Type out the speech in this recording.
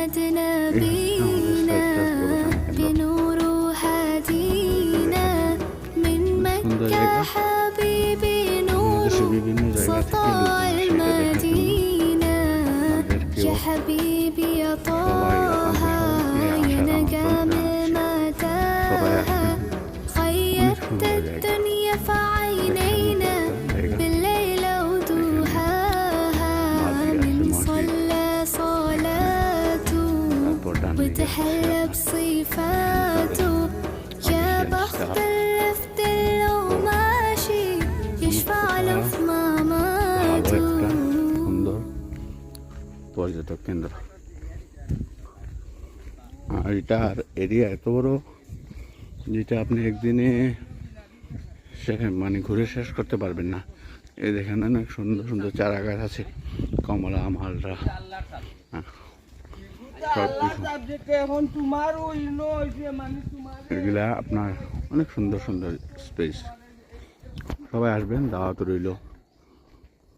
محمد نبينا بنور هدينا من مكة حبيبي نور سطاع المدينة يا حبيبي يا طه يا نجم المتاهة خيرت الدنيا فعينينا بالليل ودوهاها من صلى صلاته وتحلى بصفاته يا بخت اللي في دله ماشي يشفع له في مماته সুন্দর পর্যটক কেন্দ্র। আর এটার এরিয়া এত বড় যেটা আপনি একদিনে মানে ঘুরে শেষ করতে পারবেন না। এই দেখেন অনেক সুন্দর সুন্দর চারা গাছ আছে, কমলা, মালটা, এগুলা আপনার অনেক সুন্দর সুন্দর স্পেস। সবাই আসবেন, দাওয়াত রইল।